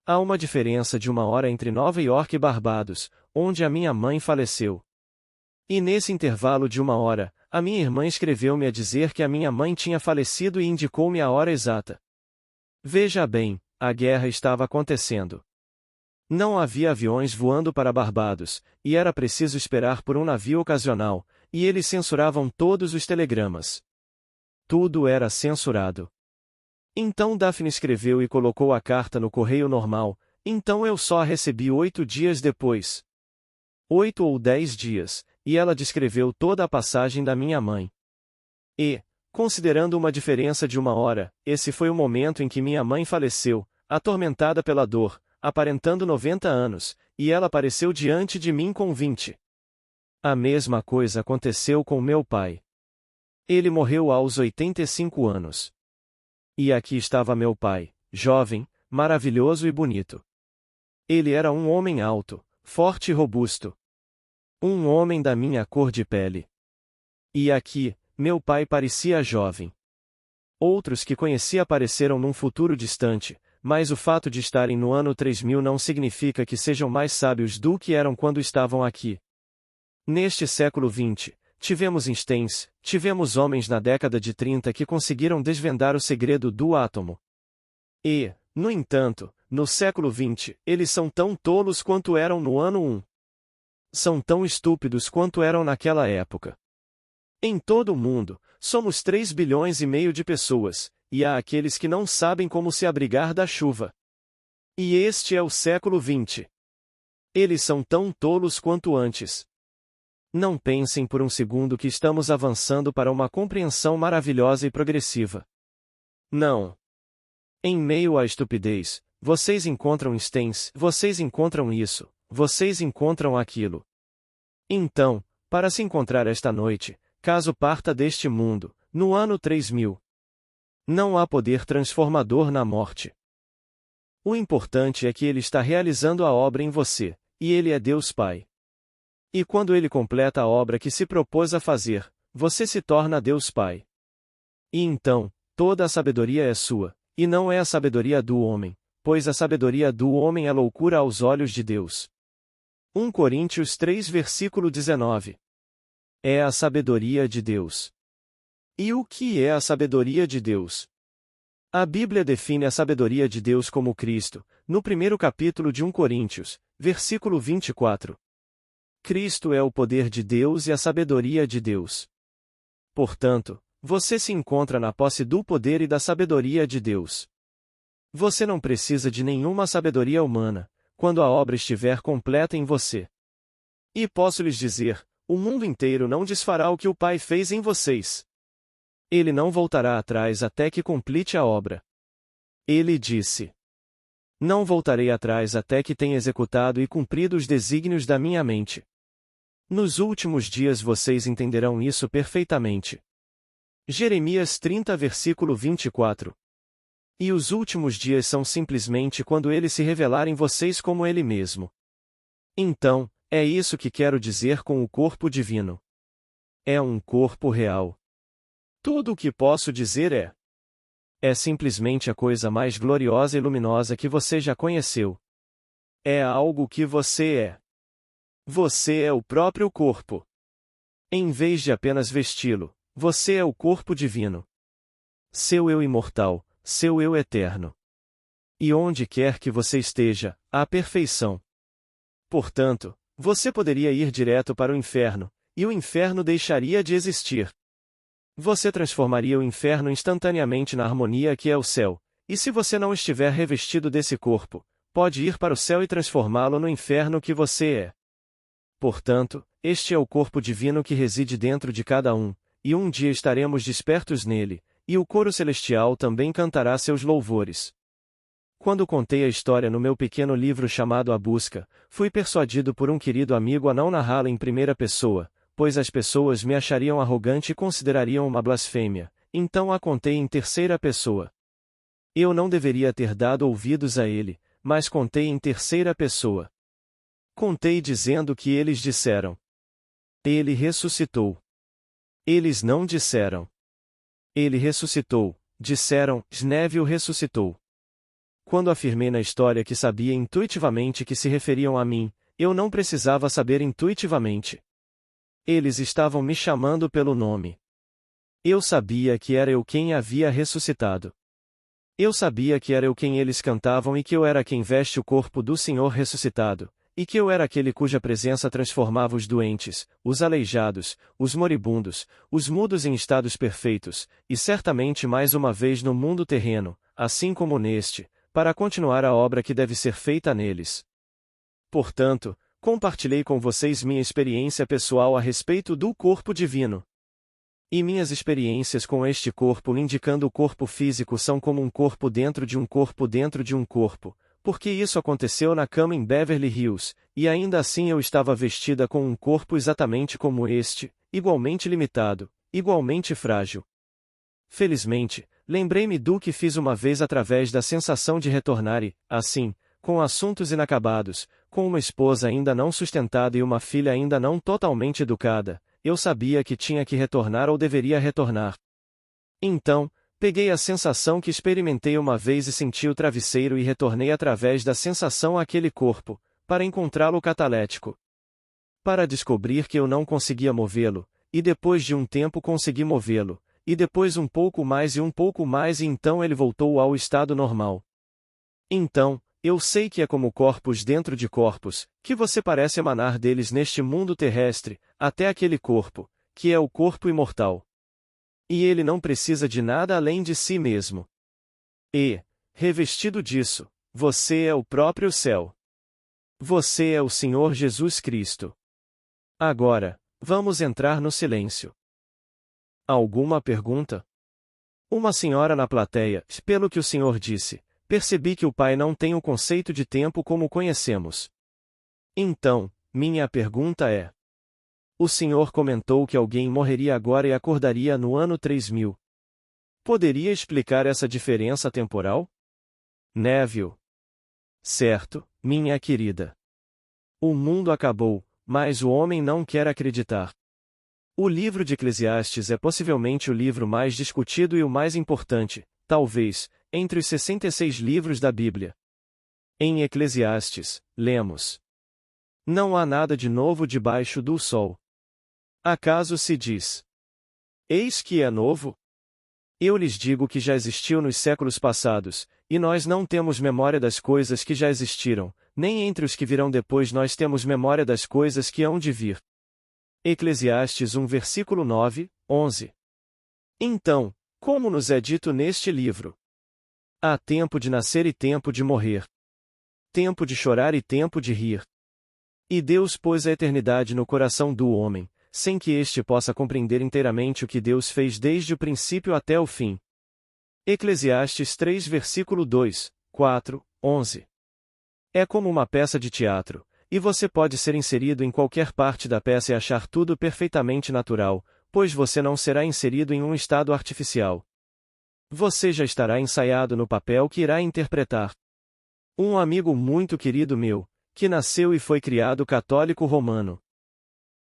Há uma diferença de 1 hora entre Nova York e Barbados, onde a minha mãe faleceu. E nesse intervalo de 1 hora, a minha irmã escreveu-me a dizer que a minha mãe tinha falecido e indicou-me a hora exata. Veja bem, a guerra estava acontecendo. Não havia aviões voando para Barbados, e era preciso esperar por um navio ocasional, e eles censuravam todos os telegramas. Tudo era censurado. Então Daphne escreveu e colocou a carta no correio normal, então eu só a recebi 8 dias depois. 8 ou 10 dias, e ela descreveu toda a passagem da minha mãe. E, considerando uma diferença de 1 hora, esse foi o momento em que minha mãe faleceu, atormentada pela dor, aparentando 90 anos, e ela apareceu diante de mim com 20. A mesma coisa aconteceu com meu pai. Ele morreu aos 85 anos. E aqui estava meu pai, jovem, maravilhoso e bonito. Ele era um homem alto, forte e robusto. Um homem da minha cor de pele. E aqui, meu pai parecia jovem. Outros que conheci apareceram num futuro distante, mas o fato de estarem no ano 3000 não significa que sejam mais sábios do que eram quando estavam aqui. Neste século XX, tivemos Einsteins, tivemos homens na década de 30 que conseguiram desvendar o segredo do átomo. E, no entanto, no século XX, eles são tão tolos quanto eram no ano 1. São tão estúpidos quanto eram naquela época. Em todo o mundo, somos 3,5 bilhões de pessoas, e há aqueles que não sabem como se abrigar da chuva. E este é o século XX. Eles são tão tolos quanto antes. Não pensem por um segundo que estamos avançando para uma compreensão maravilhosa e progressiva. Não. Em meio à estupidez, vocês encontram Einsteins, vocês encontram isso, vocês encontram aquilo. Então, para se encontrar esta noite, caso parta deste mundo, no ano 3000, não há poder transformador na morte. O importante é que Ele está realizando a obra em você, e Ele é Deus Pai. E quando Ele completa a obra que se propôs a fazer, você se torna Deus Pai. E então, toda a sabedoria é sua, e não é a sabedoria do homem, pois a sabedoria do homem é loucura aos olhos de Deus. 1 Coríntios 3 versículo 19. É a sabedoria de Deus. E o que é a sabedoria de Deus? A Bíblia define a sabedoria de Deus como Cristo, no primeiro capítulo de 1 Coríntios, versículo 24. Cristo é o poder de Deus e a sabedoria de Deus. Portanto, você se encontra na posse do poder e da sabedoria de Deus. Você não precisa de nenhuma sabedoria humana, quando a obra estiver completa em você. E posso lhes dizer, o mundo inteiro não desfará o que o Pai fez em vocês. Ele não voltará atrás até que complete a obra. Ele disse: Não voltarei atrás até que tenha executado e cumprido os desígnios da minha mente. Nos últimos dias vocês entenderão isso perfeitamente. Jeremias 30 versículo 24. E os últimos dias são simplesmente quando ele se revelar em vocês como ele mesmo. Então, é isso que quero dizer com o corpo divino. É um corpo real. Tudo o que posso dizer é simplesmente a coisa mais gloriosa e luminosa que você já conheceu. É algo que você é. Você é o próprio corpo. Em vez de apenas vesti-lo, você é o corpo divino. Seu eu imortal, seu eu eterno. E onde quer que você esteja, há perfeição. Portanto, você poderia ir direto para o inferno, e o inferno deixaria de existir. Você transformaria o inferno instantaneamente na harmonia que é o céu, e se você não estiver revestido desse corpo, pode ir para o céu e transformá-lo no inferno que você é. Portanto, este é o corpo divino que reside dentro de cada um, e um dia estaremos despertos nele, e o coro celestial também cantará seus louvores. Quando contei a história no meu pequeno livro chamado A Busca, fui persuadido por um querido amigo a não narrá-la em primeira pessoa, pois as pessoas me achariam arrogante e considerariam uma blasfêmia, então a contei em terceira pessoa. Eu não deveria ter dado ouvidos a ele, mas contei em terceira pessoa. Contei dizendo que eles disseram: Ele ressuscitou. Eles não disseram: Ele ressuscitou, disseram: Neville ressuscitou. Quando afirmei na história que sabia intuitivamente que se referiam a mim, eu não precisava saber intuitivamente. Eles estavam me chamando pelo nome. Eu sabia que era eu quem havia ressuscitado. Eu sabia que era eu quem eles cantavam e que eu era quem veste o corpo do Senhor ressuscitado, e que eu era aquele cuja presença transformava os doentes, os aleijados, os moribundos, os mudos em estados perfeitos, e certamente mais uma vez no mundo terreno, assim como neste, para continuar a obra que deve ser feita neles. Portanto, compartilhei com vocês minha experiência pessoal a respeito do corpo divino. E minhas experiências com este corpo indicando o corpo físico são como um corpo dentro de um corpo dentro de um corpo, porque isso aconteceu na cama em Beverly Hills, e ainda assim eu estava vestida com um corpo exatamente como este, igualmente limitado, igualmente frágil. Felizmente, lembrei-me do que fiz uma vez através da sensação de retornar e, assim, com assuntos inacabados, com uma esposa ainda não sustentada e uma filha ainda não totalmente educada, eu sabia que tinha que retornar ou deveria retornar. Então, peguei a sensação que experimentei uma vez e senti o travesseiro e retornei através da sensação àquele corpo, para encontrá-lo catalético. Para descobrir que eu não conseguia movê-lo, e depois de um tempo consegui movê-lo, e depois um pouco mais e então ele voltou ao estado normal. Então, eu sei que é como corpos dentro de corpos, que você parece emanar deles neste mundo terrestre, até aquele corpo, que é o corpo imortal. E ele não precisa de nada além de si mesmo. E, revestido disso, você é o próprio céu. Você é o Senhor Jesus Cristo. Agora, vamos entrar no silêncio. Alguma pergunta? Uma senhora na plateia, pelo que o senhor disse. Percebi que o Pai não tem o conceito de tempo como conhecemos. Então, minha pergunta é: o Senhor comentou que alguém morreria agora e acordaria no ano 3000. Poderia explicar essa diferença temporal? Neville. Certo, minha querida. O mundo acabou, mas o homem não quer acreditar. O livro de Eclesiastes é possivelmente o livro mais discutido e o mais importante, talvez, entre os 66 livros da Bíblia. Em Eclesiastes, lemos: não há nada de novo debaixo do sol. Acaso se diz: eis que é novo? Eu lhes digo que já existiu nos séculos passados, e nós não temos memória das coisas que já existiram, nem entre os que virão depois nós temos memória das coisas que hão de vir. Eclesiastes 1 versículo 9, 11. Então, como nos é dito neste livro? Há tempo de nascer e tempo de morrer. Tempo de chorar e tempo de rir. E Deus pôs a eternidade no coração do homem, sem que este possa compreender inteiramente o que Deus fez desde o princípio até o fim. Eclesiastes 3 versículo 2, 4, 11. É como uma peça de teatro, e você pode ser inserido em qualquer parte da peça e achar tudo perfeitamente natural, pois você não será inserido em um estado artificial. Você já estará ensaiado no papel que irá interpretar. Um amigo muito querido meu, que nasceu e foi criado católico romano.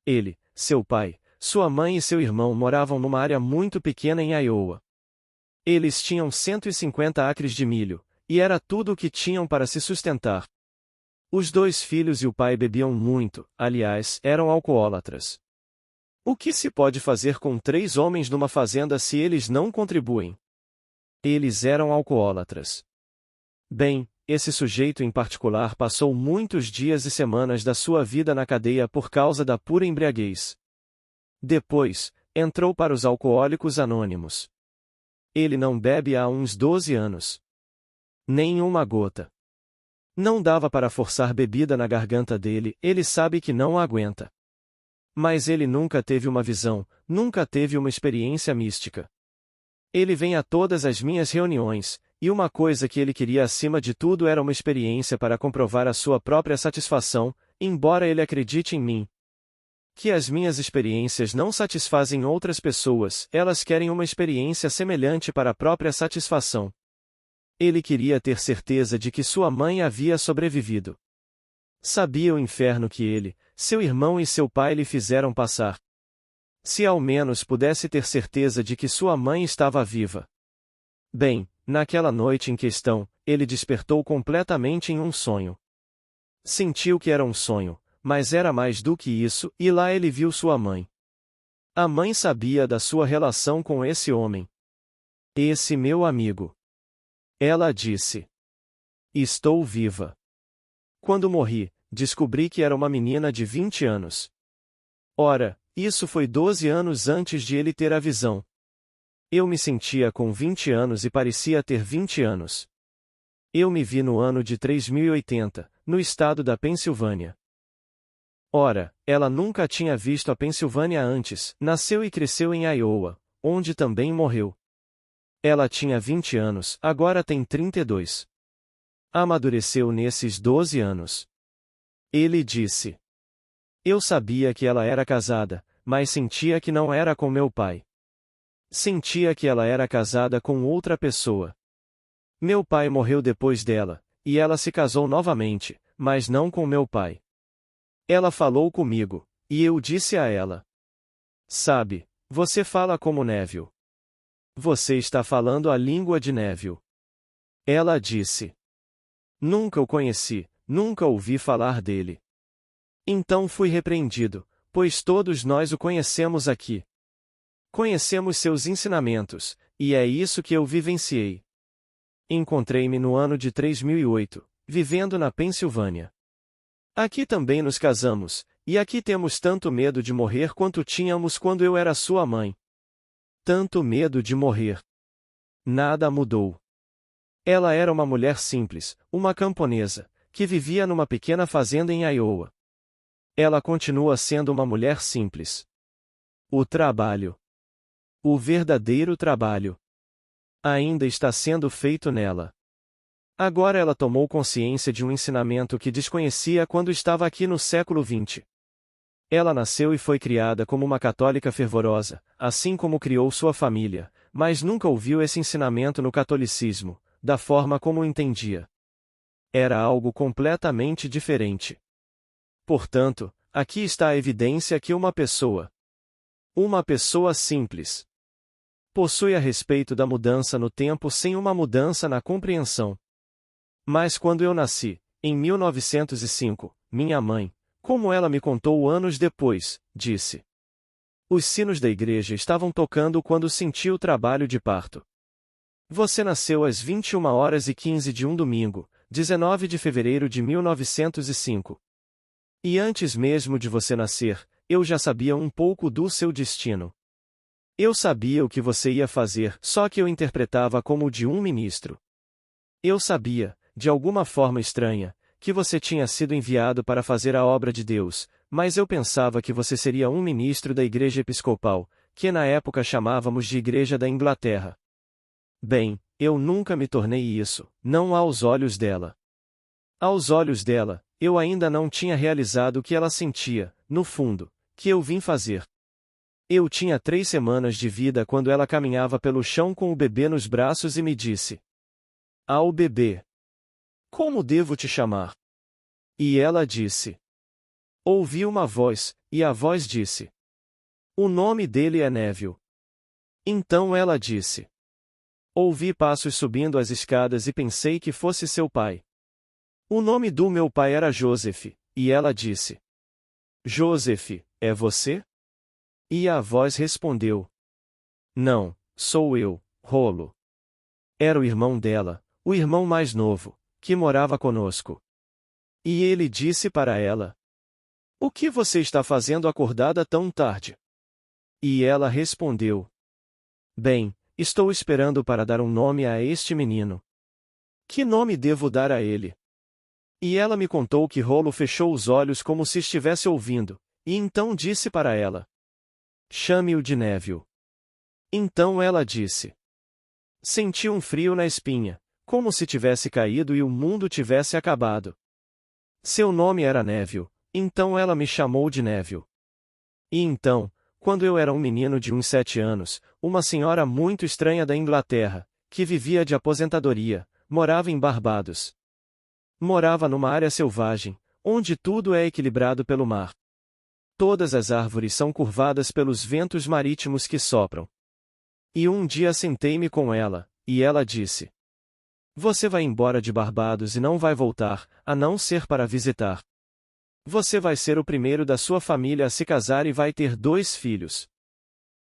Ele, seu pai, sua mãe e seu irmão moravam numa área muito pequena em Iowa. Eles tinham 150 acres de milho, e era tudo o que tinham para se sustentar. Os dois filhos e o pai bebiam muito, aliás, eram alcoólatras. O que se pode fazer com 3 homens numa fazenda se eles não contribuem? Eles eram alcoólatras. Bem, esse sujeito em particular passou muitos dias e semanas da sua vida na cadeia por causa da pura embriaguez. Depois, entrou para os Alcoólicos Anônimos. Ele não bebe há uns 12 anos. Nem uma gota. Não dava para forçar bebida na garganta dele, ele sabe que não aguenta. Mas ele nunca teve uma visão, nunca teve uma experiência mística. Ele vem a todas as minhas reuniões, e uma coisa que ele queria acima de tudo era uma experiência para comprovar a sua própria satisfação, embora ele acredite em mim. Que as minhas experiências não satisfazem outras pessoas, elas querem uma experiência semelhante para a própria satisfação. Ele queria ter certeza de que sua mãe havia sobrevivido. Sabia o inferno que ele, seu irmão e seu pai lhe fizeram passar. Se ao menos pudesse ter certeza de que sua mãe estava viva. Bem, naquela noite em questão, ele despertou completamente em um sonho. Sentiu que era um sonho, mas era mais do que isso, e lá ele viu sua mãe. A mãe sabia da sua relação com esse homem. Esse meu amigo. Ela disse. Estou viva. Quando morri, descobri que era uma menina de 20 anos. Ora, isso foi 12 anos antes de ele ter a visão. Eu me sentia com 20 anos e parecia ter 20 anos. Eu me vi no ano de 3080, no estado da Pensilvânia. Ora, ela nunca tinha visto a Pensilvânia antes, nasceu e cresceu em Iowa, onde também morreu. Ela tinha 20 anos, agora tem 32. Amadureceu nesses 12 anos. Ele disse. Eu sabia que ela era casada, mas sentia que não era com meu pai. Sentia que ela era casada com outra pessoa. Meu pai morreu depois dela, e ela se casou novamente, mas não com meu pai. Ela falou comigo, e eu disse a ela. Sabe, você fala como Neville. Você está falando a língua de Neville. Ela disse. Nunca o conheci, nunca ouvi falar dele. Então fui repreendido, pois todos nós o conhecemos aqui. Conhecemos seus ensinamentos, e é isso que eu vivenciei. Encontrei-me no ano de 3008, vivendo na Pensilvânia. Aqui também nos casamos, e aqui temos tanto medo de morrer quanto tínhamos quando eu era sua mãe. Tanto medo de morrer. Nada mudou. Ela era uma mulher simples, uma camponesa, que vivia numa pequena fazenda em Iowa. Ela continua sendo uma mulher simples. O trabalho. O verdadeiro trabalho. Ainda está sendo feito nela. Agora ela tomou consciência de um ensinamento que desconhecia quando estava aqui no século XX. Ela nasceu e foi criada como uma católica fervorosa, assim como criou sua família, mas nunca ouviu esse ensinamento no catolicismo, da forma como o entendia. Era algo completamente diferente. Portanto, aqui está a evidência que uma pessoa simples, possui a respeito da mudança no tempo sem uma mudança na compreensão. Mas quando eu nasci, em 1905, minha mãe, como ela me contou anos depois, disse. Os sinos da igreja estavam tocando quando senti o trabalho de parto. Você nasceu às 21h15 de um domingo, 19 de fevereiro de 1905. E antes mesmo de você nascer, eu já sabia um pouco do seu destino. Eu sabia o que você ia fazer, só que eu interpretava como o de um ministro. Eu sabia, de alguma forma estranha, que você tinha sido enviado para fazer a obra de Deus, mas eu pensava que você seria um ministro da Igreja Episcopal, que na época chamávamos de Igreja da Inglaterra. Bem, eu nunca me tornei isso, não aos olhos dela. Aos olhos dela, eu ainda não tinha realizado o que ela sentia, no fundo, que eu vim fazer. Eu tinha 3 semanas de vida quando ela caminhava pelo chão com o bebê nos braços e me disse: ao bebê. Como devo te chamar? E ela disse. Ouvi uma voz, e a voz disse. O nome dele é Neville. Então ela disse. Ouvi passos subindo as escadas e pensei que fosse seu pai. O nome do meu pai era Joseph, e ela disse. Joseph, é você? E a voz respondeu. Não, sou eu, Rolo. Era o irmão dela, o irmão mais novo, que morava conosco. E ele disse para ela. O que você está fazendo acordada tão tarde? E ela respondeu. Bem, estou esperando para dar um nome a este menino. Que nome devo dar a ele? E ela me contou que Rolo fechou os olhos como se estivesse ouvindo, e então disse para ela. Chame-o de Neville. Então ela disse. Senti um frio na espinha, como se tivesse caído e o mundo tivesse acabado. Seu nome era Neville, então ela me chamou de Neville. E então, quando eu era um menino de uns 7 anos, uma senhora muito estranha da Inglaterra, que vivia de aposentadoria, morava em Barbados. Morava numa área selvagem, onde tudo é equilibrado pelo mar. Todas as árvores são curvadas pelos ventos marítimos que sopram. E um dia sentei-me com ela, e ela disse. Você vai embora de Barbados e não vai voltar, a não ser para visitar. Você vai ser o primeiro da sua família a se casar e vai ter 2 filhos.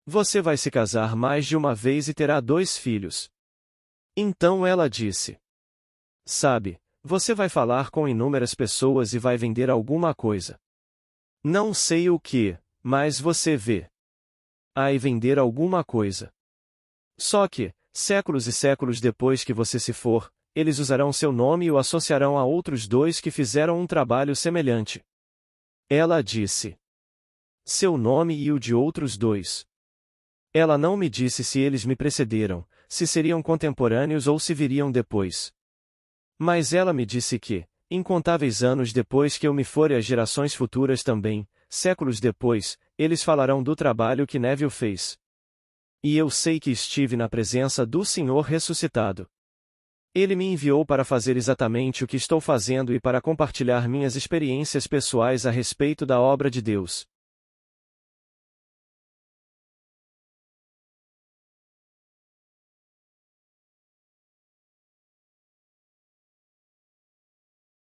Você vai se casar mais de uma vez e terá 2 filhos. Então ela disse: Sabe, você vai falar com inúmeras pessoas e vai vender alguma coisa. Não sei o que, mas você vê. Ai, vender alguma coisa. Só que, séculos e séculos depois que você se for, eles usarão seu nome e o associarão a outros 2 que fizeram um trabalho semelhante. Ela disse: Seu nome e o de outros 2. Ela não me disse se eles me precederam, se seriam contemporâneos ou se viriam depois. Mas ela me disse que, incontáveis anos depois que eu me for e as gerações futuras também, séculos depois, eles falarão do trabalho que Neville fez. E eu sei que estive na presença do Senhor ressuscitado. Ele me enviou para fazer exatamente o que estou fazendo e para compartilhar minhas experiências pessoais a respeito da obra de Deus.